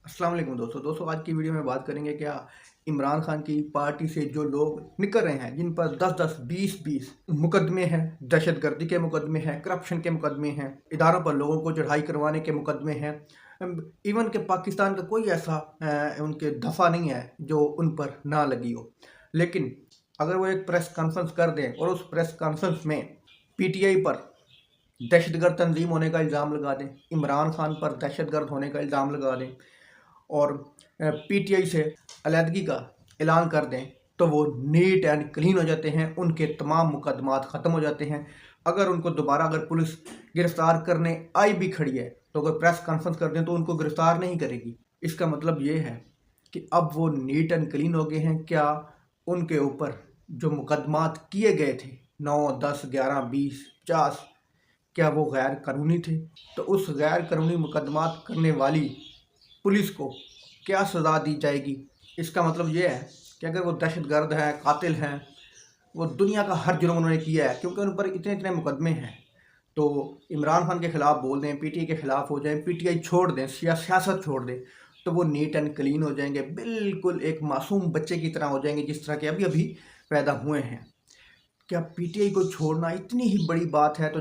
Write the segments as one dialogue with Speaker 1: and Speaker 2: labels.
Speaker 1: अस्सलाम वालेकुम दोस्तों आज की वीडियो में बात करेंगे क्या इमरान खान की पार्टी से जो लोग निकल रहे हैं, जिन पर 10-10, 20-20 मुकदमे हैं, दहशतगर्दी के मुकदमे हैं, करप्शन के मुकदमे हैं, इदारों पर लोगों को चढ़ाई करवाने के मुकदमे हैं। इवन के पाकिस्तान का कोई ऐसा उनके दफ़ा नहीं है जो उन पर ना लगी हो। लेकिन अगर वो एक प्रेस कॉन्फ्रेंस कर दें और उस प्रेस कॉन्फ्रेंस में PTI पर दहशतगर्द तंजीम होने का इल्ज़ाम लगा दें, इमरान खान पर दहशतगर्द होने का इल्ज़ाम लगा दें और PTI से अलहदगी का ऐलान कर दें, तो वो नीट एंड क्लीन हो जाते हैं, उनके तमाम मुकदमात ख़त्म हो जाते हैं। अगर उनको दोबारा अगर पुलिस गिरफ़्तार करने आई भी खड़ी है, तो अगर प्रेस कॉन्फ्रेंस कर दें तो उनको गिरफ़्तार नहीं करेगी। इसका मतलब ये है कि अब वो नीट एंड क्लीन हो गए हैं। क्या उनके ऊपर जो मुकदमात किए गए थे 9, 10, 11, 20, 50, क्या वो गैर कानूनी थे? तो उस गैर कानूनी मुकदमात करने वाली पुलिस को क्या सज़ा दी जाएगी? इसका मतलब ये है कि अगर वो दहशतगर्द हैं, कातिल हैं, वो दुनिया का हर जुर्म उन्होंने किया है, क्योंकि उन पर इतने इतने मुकदमे हैं, तो इमरान खान के ख़िलाफ़ बोल दें, PTI के ख़िलाफ़ हो जाएं, PTI छोड़ दें, सियासत छोड़ दें, तो वो नीट एंड क्लीन हो जाएंगे, बिल्कुल एक मासूम बच्चे की तरह हो जाएंगे, जिस तरह के अभी अभी पैदा हुए हैं। क्या PTI को छोड़ना इतनी ही बड़ी बात है? तो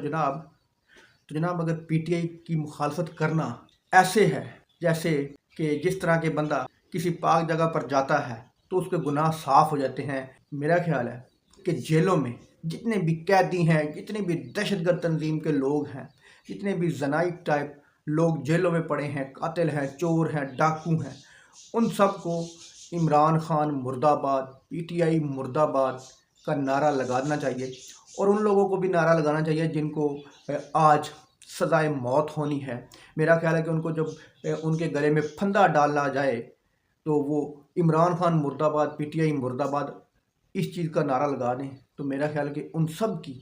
Speaker 1: जनाब अगर PTI की मुखालफत करना ऐसे है जैसे कि जिस तरह के बंदा किसी पाक जगह पर जाता है तो उसके गुनाह साफ़ हो जाते हैं। मेरा ख्याल है कि जेलों में जितने भी कैदी हैं, जितने भी दहशतगर्द तंजीम के लोग हैं, जितने भी जनाइक टाइप लोग जेलों में पड़े हैं, कातिल हैं, चोर हैं, डाकू हैं, उन सब को इमरान खान मुर्दाबाद, PTI मुर्दाबाद का नारा लगाना चाहिए। और उन लोगों को भी नारा लगाना चाहिए जिनको आज सज़ाए मौत होनी है। मेरा ख्याल है कि उनको जब उनके गले में फंदा डाला जाए तो वो इमरान खान मुर्दाबाद, PTI मुर्दाबाद इस चीज़ का नारा लगा दें, तो मेरा ख्याल है कि उन सब की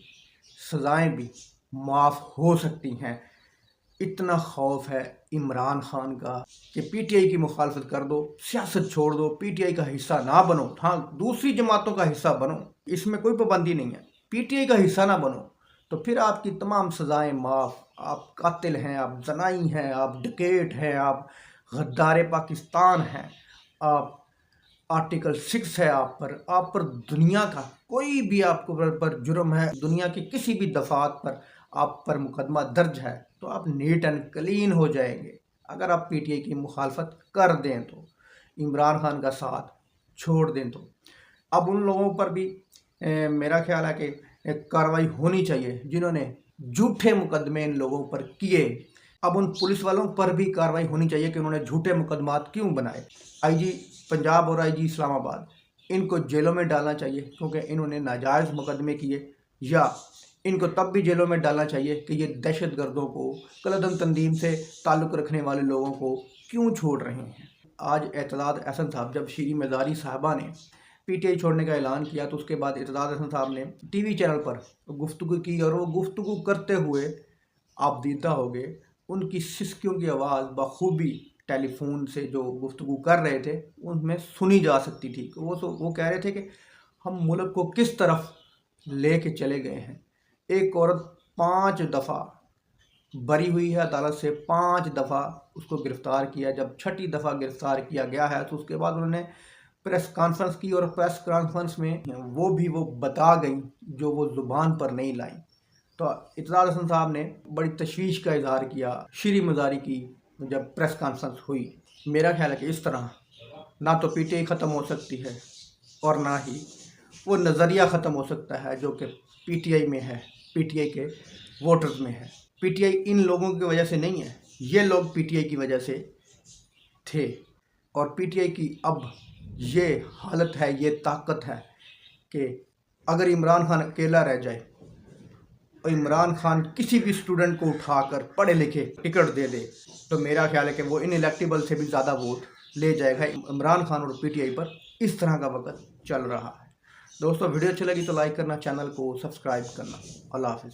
Speaker 1: सज़ाएं भी माफ़ हो सकती हैं। इतना खौफ है इमरान खान का कि PTI की मुखालफत कर दो, सियासत छोड़ दो, PTI का हिस्सा ना बनो। हाँ, दूसरी जमातों का हिस्सा बनो, इसमें कोई पाबंदी नहीं है। PTI का हिस्सा ना बनो तो फिर आपकी तमाम सज़ाएं माफ़। आप कातिल हैं, आप जनाई हैं, आप डकैत हैं, आप गद्दार पाकिस्तान हैं, आप आर्टिकल 6 है आप पर दुनिया का कोई भी आपको पर जुर्म है, दुनिया की किसी भी दफ़ात पर आप पर मुकदमा दर्ज है, तो आप नीट एंड क्लीन हो जाएंगे अगर आप PTI की मुखालफत कर दें, तो इमरान खान का साथ छोड़ दें। तो अब उन लोगों पर भी मेरा ख्याल है कि कार्रवाई होनी चाहिए जिन्होंने झूठे मुकदमे इन लोगों पर किए। अब उन पुलिस वालों पर भी कार्रवाई होनी चाहिए कि उन्होंने झूठे मुकदमात क्यों बनाए। IG पंजाब और IG इस्लामाबाद, इनको जेलों में डालना चाहिए क्योंकि इन्होंने नाजायज़ मुकदमे किए, या इनको तब भी जेलों में डालना चाहिए कि ये दहशतगर्दों को, कलदम तंजीम से ताल्लुक़ रखने वाले लोगों को क्यों छोड़ रहे हैं। आज एतजाज़ अहसन साहब जब शीरी मज़ारी साहबा ने PTI छोड़ने का ऐलान किया, तो उसके बाद एतजाज़ अहसन साहब ने TV चैनल पर गुफ्तगू की, और वो गुफ्तगू करते हुए आप दीदा होंगे उनकी सिसकियों की आवाज़ बखूबी टेलीफोन से जो गुफ्तगू कर रहे थे उनमें सुनी जा सकती थी। वो कह रहे थे कि हम मुल्क को किस तरफ ले के चले गए हैं। एक औरत 5 दफ़ा बरी हुई है अदालत से, 5 दफ़ा उसको गिरफ़्तार किया। जब 6ठी दफ़ा गिरफ़्तार किया गया है तो उसके बाद उन्होंने प्रेस कॉन्फ्रेंस की, और प्रेस कॉन्फ्रेंस में वो बता गई जो वो ज़ुबान पर नहीं लाई। तो एतजाज़ अहसन साहब ने बड़ी तशवीश का इजहार किया शीरी मज़ारी की जब प्रेस कॉन्फ्रेंस हुई। मेरा ख्याल है कि इस तरह ना तो PTI ख़त्म हो सकती है और ना ही वो नज़रिया ख़त्म हो सकता है जो कि PTI में है, PTI के वोटर्स में है। PTI इन लोगों की वजह से नहीं है, ये लोग PTI की वजह से थे, और PTI की अब ये हालत है, ये ताकत है कि अगर इमरान खान अकेला रह जाए और इमरान खान किसी भी स्टूडेंट को उठाकर पढ़े लिखे टिकट दे दे, तो मेरा ख्याल है कि वो इनइलेक्टेबल से भी ज़्यादा वोट ले जाएगा। इमरान खान और PTI पर इस तरह का वक्त चल रहा है। दोस्तों वीडियो अच्छी लगी तो लाइक करना, चैनल को सब्सक्राइब करना। अल्लाह हाफिज़।